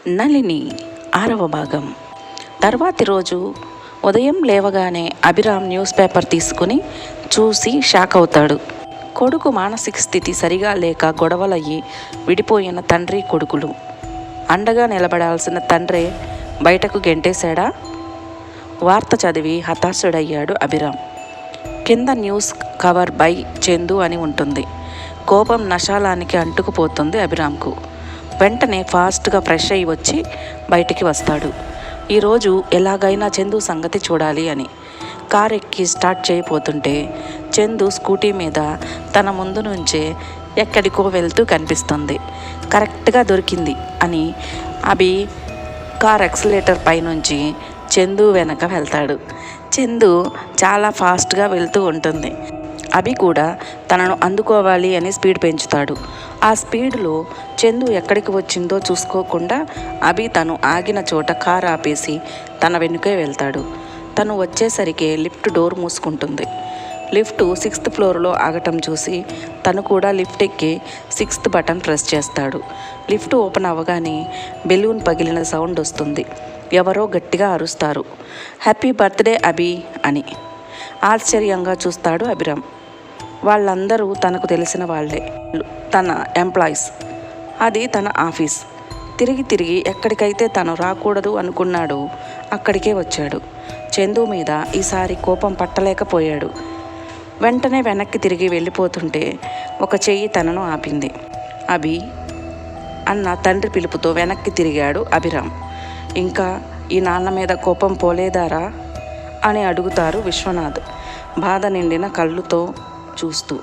నళిని 6వ భాగం. తర్వాతి రోజు ఉదయం లేవగానే అభిరామ్ న్యూస్ పేపర్ తీసుకుని చూసి షాక్ అవుతాడు. కొడుకు మానసిక స్థితి సరిగా లేక గొడవలయ్యి విడిపోయిన తండ్రి కొడుకులు. అండగా నిలబడాల్సిన తండ్రే బయటకు గెంటేశాడా? వార్త చదివి హతాశుడయ్యాడు అభిరామ్. కింద న్యూస్ కవర్ బై చందు అని ఉంటుంది. కోపం నశాలానికి అంటుకుపోతుంది అభిరామ్కు. వెంటనే ఫాస్ట్గా ఫ్రెష్ అయ్యి వచ్చి బయటికి వస్తాడు. ఈరోజు ఎలాగైనా చందు సంగతి చూడాలి అని కార్ ఎక్కి స్టార్ట్ చేయబోతుంటే చందు స్కూటీ మీద తన ముందు నుంచే ఎక్కడికో వెళ్తూ కనిపిస్తుంది. కరెక్ట్గా దొరికింది అని అభి కార్ ఎక్సలేటర్ పైనుంచి చందు వెనక వెళ్తాడు. చందు చాలా ఫాస్ట్గా వెళ్తూ ఉంటుంది. అభి కూడా తనను అందుకోవాలి అని స్పీడ్ పెంచుతాడు. ఆ స్పీడ్లో చందు ఎక్కడికి వచ్చిందో చూసుకోకుండా అభి తను ఆగిన చోట కారు ఆపేసి తన వెనుకే వెళ్తాడు. తను వచ్చేసరికి లిఫ్ట్ డోర్ మూసుకుంటుంది. లిఫ్ట్ 6th ఫ్లోర్లో ఆగటం చూసి తను కూడా లిఫ్ట్ ఎక్కి 6th బటన్ ప్రెస్ చేస్తాడు. లిఫ్ట్ ఓపెన్ అవ్వగానే బెలూన్ పగిలిన సౌండ్ వస్తుంది. ఎవరో గట్టిగా అరుస్తారు, హ్యాపీ బర్త్డే అభి అని. ఆశ్చర్యంగా చూస్తాడు అభిరామ్. వాళ్ళందరూ తనకు తెలిసిన వాళ్ళే, తన ఎంప్లాయీస్. అది తన ఆఫీస్. తిరిగి ఎక్కడికైతే తను రాకూడదు అనుకున్నాడో అక్కడికే వచ్చాడు. చందు మీద ఈసారి కోపం పట్టలేకపోయాడు. వెంటనే వెనక్కి తిరిగి వెళ్ళిపోతుంటే ఒక చెయ్యి తనను ఆపింది. అభి అన్న తండ్రి పిలుపుతో వెనక్కి తిరిగాడు అభిరామ్. ఇంకా ఈ నాన్న మీద కోపం పోలేదారా అని అడుగుతారు విశ్వనాథ్ బాధ నిండిన కళ్ళుతో చూస్తూ.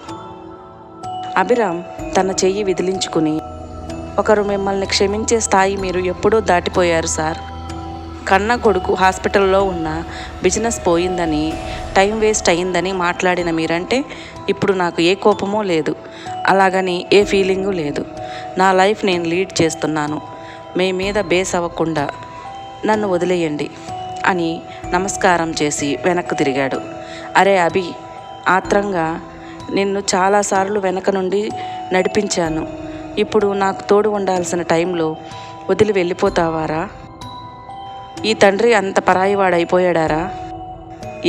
అభిరామ్ తన చెయ్యి విదిలించుకుని, ఒకరు మిమ్మల్ని క్షమించే స్థాయి మీరు ఎప్పుడో దాటిపోయారు సార్. కన్న కొడుకు హాస్పిటల్లో ఉన్న బిజినెస్ పోయిందని, టైం వేస్ట్ అయిందని మాట్లాడిన మీరంటే ఇప్పుడు నాకు ఏ కోపమో లేదు, అలాగని ఏ ఫీలింగు లేదు. నా లైఫ్ నేను లీడ్ చేస్తున్నాను. మీ మీద బేస్ అవ్వకుండా నన్ను వదిలేయండి అని నమస్కారం చేసి వెనక్కు తిరిగాడు. అరే అభి, ఆత్రంగా నిన్ను చాలాసార్లు వెనక నుండి నడిపించాను. ఇప్పుడు నాకు తోడు ఉండాల్సిన టైంలో వదిలి వెళ్ళిపోతావారా? ఈ తండ్రి అంత పరాయివాడైపోయాడారా?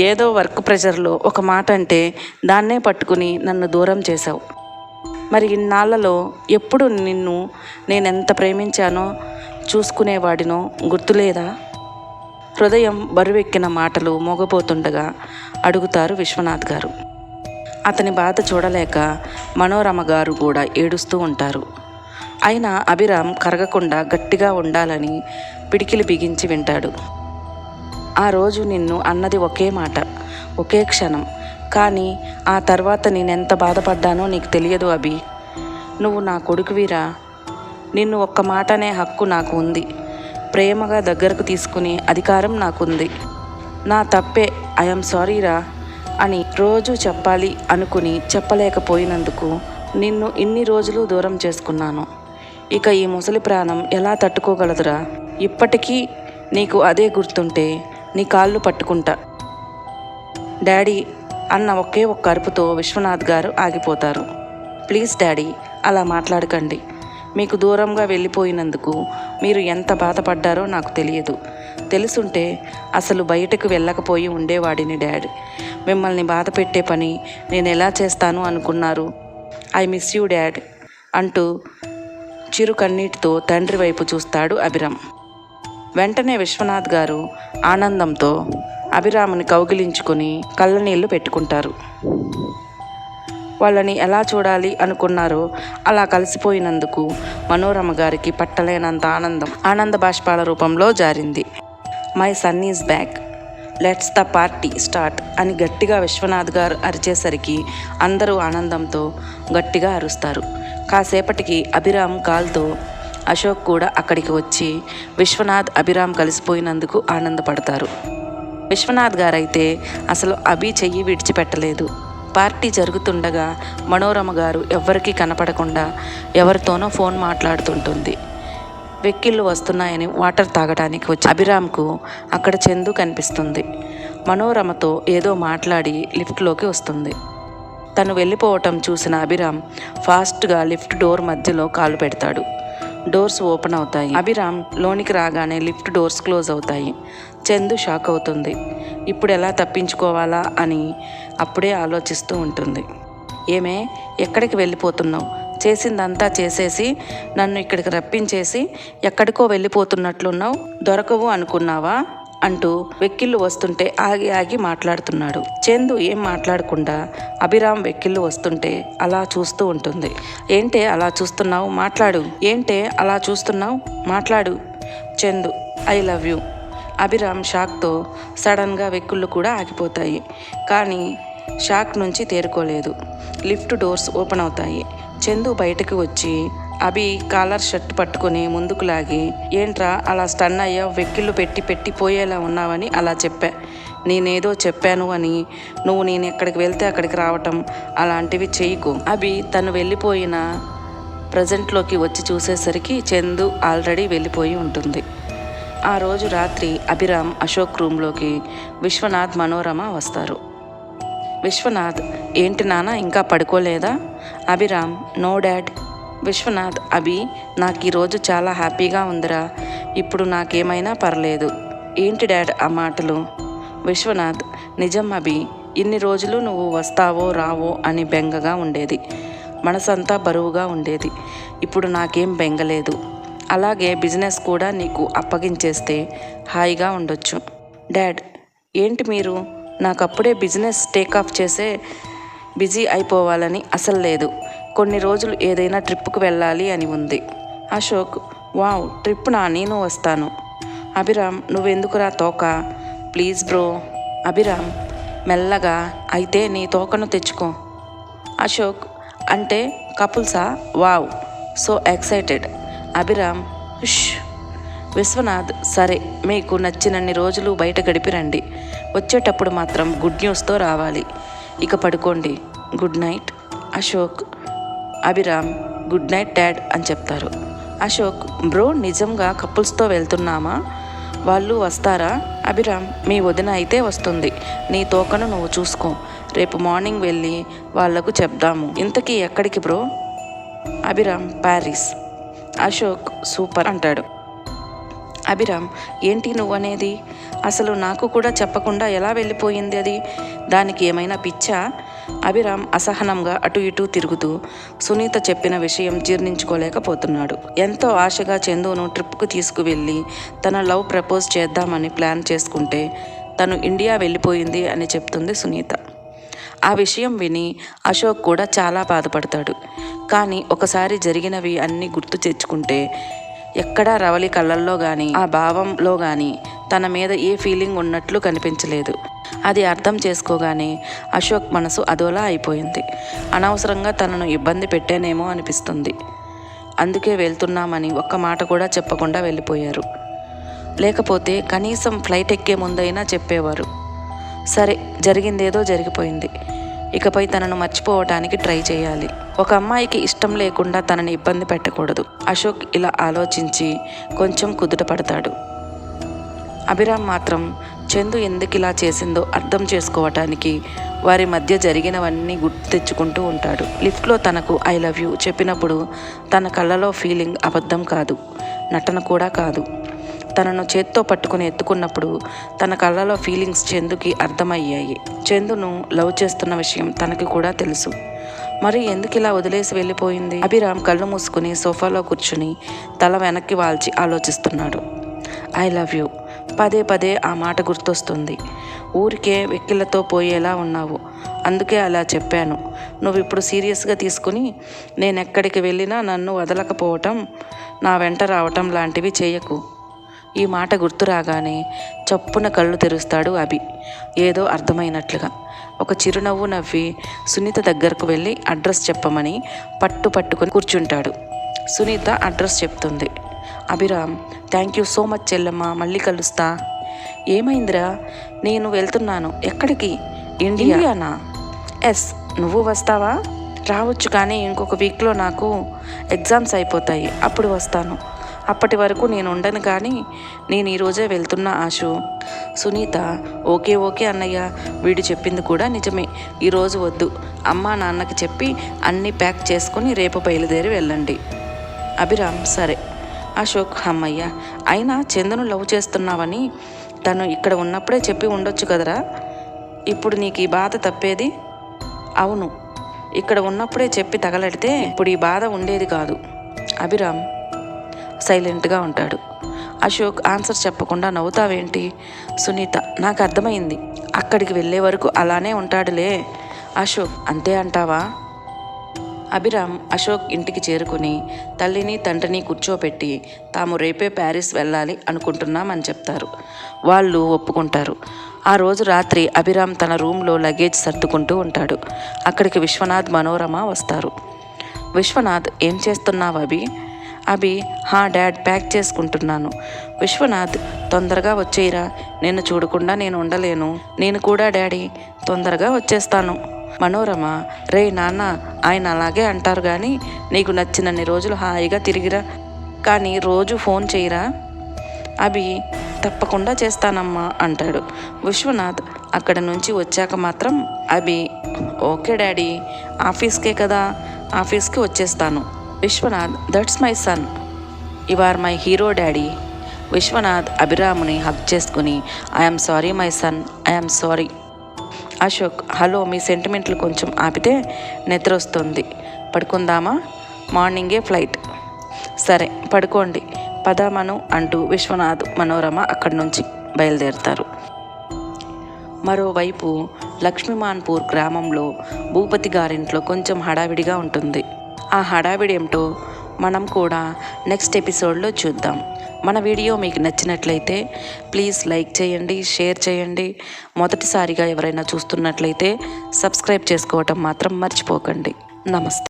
ఏదో వర్క్ ప్రెషర్లో ఒక మాట అంటే దాన్నే పట్టుకుని నన్ను దూరం చేశావు. మరి ఇన్నాళ్లలో ఎప్పుడు నిన్ను నేనెంత ప్రేమించానో చూసుకునేవాడినో గుర్తులేదా? హృదయం బరువెక్కిన మాటలు మోగబోతుండగా అడుగుతారు విశ్వనాథ్ గారు. అతని బాధ చూడలేక మనోరమ గారు కూడా ఏడుస్తూ ఉంటారు. అయినా అభిరామ్ కరగకుండా గట్టిగా ఉండాలని పిడికిలి బిగించి వింటాడు. ఆ రోజు నిన్ను అన్నది ఒకే మాట, ఒకే క్షణం. కానీ ఆ తర్వాత నేనెంత బాధపడ్డానో నీకు తెలియదు అభి. నువ్వు నా కొడుకువిరా. నిన్ను ఒక్క మాటనే హక్కు నాకు ఉంది. ప్రేమగా దగ్గరకు తీసుకునే అధికారం నాకుంది. నా తప్పే, ఐఎమ్ సారీరా అని రోజు చెప్పాలి అనుకుని చెప్పలేకపోయినందుకు నిన్ను ఇన్ని రోజులు దూరం చేసుకున్నాను. ఇక ఈ ముసలి ప్రాణం ఎలా తట్టుకోగలదురా? ఇప్పటికీ నీకు అదే గుర్తుంటే నీ కాళ్ళు పట్టుకుంటా. డాడీ అన్న ఒకే ఒక్క అరుపుతో విశ్వనాథ్ గారు ఆగిపోతారు. ప్లీజ్ డాడీ, అలా మాట్లాడకండి. మీకు దూరంగా వెళ్ళిపోయినందుకు మీరు ఎంత బాధపడ్డారో నాకు తెలియదు. తెలుసుంటే అసలు బయటకు వెళ్ళకపోయి ఉండేవాడిని డాడీ. మిమ్మల్ని బాధ పెట్టే పని నేను ఎలా చేస్తాను అనుకున్నారు? ఐ మిస్ యూ డాడ్ అంటూ చిరు కన్నీటితో తండ్రి వైపు చూస్తాడు అభిరామ్. వెంటనే విశ్వనాథ్ గారు ఆనందంతో అభిరామ్ని కౌగిలించుకొని కళ్ళనీళ్ళు పెట్టుకుంటారు. వాళ్ళని ఎలా చూడాలి అనుకున్నారో అలా కలిసిపోయినందుకు మనోరమ గారికి పట్టలేనంత ఆనంద బాష్పాల రూపంలో జారింది. My son is back, let's the party start అని గట్టిగా విశ్వనాథ్ గారు అరిచేసరికి అందరూ ఆనందంతో గట్టిగా అరుస్తారు. కాసేపటికి అభిరామ్ కాల్తో అశోక్ కూడా అక్కడికి వచ్చి విశ్వనాథ్ అభిరామ్ కలిసిపోయినందుకు ఆనందపడతారు. విశ్వనాథ్ గారైతే అసలు అభి చెయ్యి విడిచిపెట్టలేదు. పార్టీ జరుగుతుండగా మనోరమ గారు ఎవ్వరికీ కనపడకుండా ఎవరితోనో ఫోన్ మాట్లాడుతుంటుంది. వెక్కిళ్ళు వస్తున్నాయని వాటర్ తాగడానికి వచ్చి అభిరామ్కు అక్కడ చందు కనిపిస్తుంది. మనోరమతో ఏదో మాట్లాడి లిఫ్ట్లోకి వస్తుంది. తను వెళ్ళిపోవటం చూసిన అభిరామ్ ఫాస్ట్గా లిఫ్ట్ డోర్ మధ్యలో కాలు పెడతాడు. డోర్స్ ఓపెన్ అవుతాయి. అభిరామ్ లోనికి రాగానే లిఫ్ట్ డోర్స్ క్లోజ్ అవుతాయి. చందు షాక్ అవుతుంది. ఇప్పుడు ఎలా తప్పించుకోవాలా అని అప్పుడే ఆలోచిస్తూ ఉంటుంది. ఏమే, ఎక్కడికి వెళ్ళిపోతున్నావు? చేసిందంతా చేసేసి నన్ను ఇక్కడికి రప్పించేసి ఎక్కడికో వెళ్ళిపోతున్నట్లున్నావు. దొరకవు అనుకున్నావా అంటూ వెక్కిళ్ళు వస్తుంటే ఆగి ఆగి మాట్లాడుతున్నాడు. చందు ఏం మాట్లాడకుండా అభిరామ్ వెక్కిళ్ళు వస్తుంటే అలా చూస్తూ ఉంటుంది. ఏంటే అలా చూస్తున్నావు? మాట్లాడు. ఏంటే అలా చూస్తున్నావు? మాట్లాడు. Chandu, I love you. Abhiram షాక్తో సడన్గా వెక్కిళ్ళు కూడా ఆగిపోతాయి. కానీ షాక్ నుంచి తేరుకోలేదు. లిఫ్ట్ డోర్స్ ఓపెన్ అవుతాయి. చందు బయటకు వచ్చి అభి కాలర్ షర్ట్ పట్టుకుని ముందుకు లాగి, ఏంట్రా అలా స్టన్ అయ్యా? వెక్కిళ్ళు పెట్టి పోయేలా ఉన్నావని అలా చెప్పా. నేనేదో చెప్పాను అని నువ్వు నేను ఎక్కడికి వెళ్తే అక్కడికి రావటం అలాంటివి చేయకు. అభి తను వెళ్ళిపోయిన ప్రజెంట్లోకి వచ్చి చూసేసరికి చందు ఆల్రెడీ వెళ్ళిపోయి ఉంటుంది. ఆ రోజు రాత్రి అభిరామ్ అశోక్ రూమ్లోకి విశ్వనాథ్, మనోరమ వస్తారు. విశ్వనాథ్, ఏంటి నాన్న ఇంకా పడుకోలేదా? Abhiram, no dad. విశ్వనాథ్, అభి, నాకు ఈరోజు చాలా హ్యాపీగా ఉందిరా. ఇప్పుడు నాకేమైనా పర్లేదు. ఏంటి డాడ్ ఆ మాటలు? విశ్వనాథ్, నిజం అభి, ఇన్ని రోజులు నువ్వు వస్తావో రావో అని బెంగగా ఉండేది. మనసంతా బరువుగా ఉండేది. ఇప్పుడు నాకేం బెంగలేదు. అలాగే బిజినెస్ కూడా నీకు అప్పగించేస్తే హాయిగా ఉండొచ్చు. డాడ్, ఏంటి మీరు? నాకప్పుడే బిజినెస్ టేకాఫ్ చేసే బిజీ అయిపోవాలని అసలు లేదు. కొన్ని రోజులు ఏదైనా ట్రిప్కు వెళ్ళాలి అని ఉంది. అశోక్, వావ్, ట్రిప్నా? నేను వస్తాను. అభిరామ్, నువ్వెందుకురా తోక? Please bro. అభిరామ్ మెల్లగా, అయితే నీ తోకను తెచ్చుకో. అశోక్, అంటే కపుల్సా? Wow, so excited. Abhiram, hush. Vishwanath, సరే, మీకు నచ్చినన్ని రోజులు బయట గడిపిరండి. వచ్చేటప్పుడు మాత్రం గుడ్ న్యూస్తో రావాలి. ఇక పడుకోండి. Good night. Ashok, Abhiram, good night dad అని చెప్తారు. అశోక్, బ్రో, నిజంగా కపుల్స్తో వెళ్తున్నామా? వాళ్ళు వస్తారా? అభిరామ్, మీ వదిన అయితే వస్తుంది. నీ తోకను నువ్వు చూసుకో. రేపు మార్నింగ్ వెళ్ళి వాళ్లకు చెప్దాము. ఇంతకీ ఎక్కడికి bro? Abhiram, Paris. Ashok, super అంటాడు. అభిరామ్, ఏంటి నువ్వనేది? అసలు నాకు కూడా చెప్పకుండా ఎలా వెళ్ళిపోయింది అది? దానికి ఏమైనా పిచ్చా? అభిరామ్ అసహనంగా అటు ఇటు తిరుగుతూ సునీత చెప్పిన విషయం జీర్ణించుకోలేకపోతున్నాడు. ఎంతో ఆశగా చందును ట్రిప్కు తీసుకువెళ్ళి తన లవ్ ప్రపోజ్ చేద్దామని ప్లాన్ చేసుకుంటే తను ఇండియా వెళ్ళిపోయింది అని చెప్తుంది సునీత. ఆ విషయం విని అశోక్ కూడా చాలా బాధపడతాడు. కానీ ఒకసారి జరిగినవి అన్నీ గుర్తు తెచ్చుకుంటే ఎక్కడా రవలి కళ్ళల్లో కానీ ఆ భావంలో కానీ తన మీద ఏ ఫీలింగ్ ఉన్నట్లు కనిపించలేదు. అది అర్థం చేసుకోగానే అశోక్ మనసు అదోలా అయిపోయింది. అనవసరంగా తనను ఇబ్బంది పెట్టానేమో అనిపిస్తుంది. అందుకే వెళ్తున్నామని ఒక్క మాట కూడా చెప్పకుండా వెళ్ళిపోయారు. లేకపోతే కనీసం ఫ్లైట్ ఎక్కే ముందైనా చెప్పేవారు. సరే, జరిగిందేదో జరిగిపోయింది. ఇకపై తనను మర్చిపోవటానికి ట్రై చేయాలి. ఒక అమ్మాయికి ఇష్టం లేకుండా తనని ఇబ్బంది పెట్టకూడదు. అశోక్ ఇలా ఆలోచించి కొంచెం కుదుట పడతాడు. అభిరామ్ మాత్రం చందు ఎందుకు ఇలా చేసిందో అర్థం చేసుకోవటానికి వారి మధ్య జరిగినవన్నీ గుర్తు తెచ్చుకుంటూ ఉంటాడు. లిఫ్ట్లో తనకు ఐ లవ్ యూ చెప్పినప్పుడు తన కళ్ళలో ఫీలింగ్ అబద్ధం కాదు, నటన కూడా కాదు. తనను చేత్తో పట్టుకుని ఎత్తుకున్నప్పుడు తన కళ్ళలో ఫీలింగ్స్ చందుకి అర్థమయ్యాయి. చందును లవ్ చేస్తున్న విషయం తనకి కూడా తెలుసు. మరి ఎందుకు ఇలా వదిలేసి వెళ్ళిపోయింది? అభిరామ్ కళ్ళు మూసుకుని సోఫాలో కూర్చుని తల వెనక్కి వాల్చి ఆలోచిస్తున్నాడు. ఐ లవ్ యూ, పదే పదే ఆ మాట గుర్తొస్తుంది. ఊరికే వెక్కిళ్ళతో పోయేలా ఉన్నావు, అందుకే అలా చెప్పాను. నువ్వు ఇప్పుడు సీరియస్గా తీసుకుని నేనెక్కడికి వెళ్ళినా నన్ను వదలకపోవటం, నా వెంట రావటం లాంటివి చేయకు. ఈ మాట గుర్తు రాగానే చప్పున కళ్ళు తెరుస్తాడు అభి, ఏదో అర్థమైనట్లుగా. ఒక చిరునవ్వు నవ్వి సునీత దగ్గరకు వెళ్ళి అడ్రస్ చెప్పమని పట్టుకుని కూర్చుంటాడు. సునీత అడ్రస్ చెప్తుంది. Abhiram, thank you so much చెల్లమ్మ, మళ్ళీ కలుస్తా. ఏమైందిరా? నేను వెళ్తున్నాను. ఎక్కడికి? ఇండియానా? ఎస్. నువ్వు వస్తావా? రావచ్చు, కానీ ఇంకొక వీక్లో నాకు ఎగ్జామ్స్ అయిపోతాయి, అప్పుడు వస్తాను. అప్పటి వరకు నేను ఉండను, కానీ నేను ఈరోజే వెళ్తున్నా ఆశు. సునీత, ఓకే ఓకే అన్నయ్య, వీడు చెప్పింది కూడా నిజమే. ఈరోజు వద్దు, అమ్మా నాన్నకి చెప్పి అన్నీ ప్యాక్ చేసుకుని రేపు బయలుదేరి వెళ్ళండి. అభిరామ్, సరే. అశోక్ అమ్మయ్య, అయినా చందును లవ్ చేస్తున్నావని తను ఇక్కడ ఉన్నప్పుడే చెప్పి ఉండొచ్చు కదరా. ఇప్పుడు నీకు ఈ బాధ తప్పేది. అవును, ఇక్కడ ఉన్నప్పుడే చెప్పి తగలడితే ఇప్పుడు ఈ బాధ ఉండేది కాదు. అభిరామ్ సైలెంట్గా ఉంటాడు. అశోక్ ఆన్సర్ చెప్పకుండా నవ్వుతావేంటి? సునీత, నాకు అర్థమైంది. అక్కడికి వెళ్ళే వరకు అలానే ఉంటాడులే. అశోక్, అంతే అంటావా? అభిరామ్ అశోక్ ఇంటికి చేరుకుని తల్లిని తండ్రిని కూర్చోపెట్టి తాము రేపే ప్యారిస్ వెళ్ళాలి అనుకుంటున్నామని చెప్తారు. వాళ్ళు ఒప్పుకుంటారు. ఆ రోజు రాత్రి అభిరామ్ తన రూమ్లో లగేజ్ సర్దుకుంటూ ఉంటాడు. అక్కడికి విశ్వనాథ్, మనోరమ వస్తారు. విశ్వనాథ్, ఏం చేస్తున్నావు అభి? అభి, డాడ్, ప్యాక్ చేసుకుంటున్నాను. విశ్వనాథ్, తొందరగా వచ్చేయరా, నిన్ను చూడకుండా నేను ఉండలేను. నేను కూడా డాడీ, తొందరగా వచ్చేస్తాను. మనోరమ, రే నాన్న, ఆయన అలాగే అంటారు కానీ నీకు నచ్చినన్ని రోజులు హాయిగా తిరిగిరా, కానీ రోజు ఫోన్ చేయరా. అభి, తప్పకుండా చేస్తానమ్మా అంటాడు. విశ్వనాథ్ అక్కడ నుంచి వచ్చాక మాత్రం అభి, ఓకే డాడీ, ఆఫీస్కే కదా, ఆఫీస్కి వచ్చేస్తాను. Vishwanath, that's my son, you are my hero daddy. Vishwanath అభిరాముని హగ్ చేసుకుని, I'm sorry my son, I'm sorry. Ashok, hello, మీ సెంటిమెంట్లు కొంచెం ఆపితే నిద్ర వస్తుంది, పడుకుందామా? మార్నింగే ఫ్లైట్. సరే పడుకోండి, పదామను అంటూ విశ్వనాథ్, మనోరమ అక్కడి నుంచి బయలుదేరుతారు. మరోవైపు లక్ష్మీమాన్పూర్ గ్రామంలో భూపతి గారింట్లో కొంచెం హడావిడిగా ఉంటుంది. ఆ హడావిడి ఏమిటో మనం కూడా నెక్స్ట్ ఎపిసోడ్లో చూద్దాం. మన వీడియో మీకు నచ్చినట్లయితే ప్లీజ్ లైక్ చేయండి, షేర్ చేయండి. మొదటిసారిగా ఎవరైనా చూస్తున్నట్లయితే సబ్స్క్రైబ్ చేసుకోవటం మాత్రం మర్చిపోకండి. నమస్తే.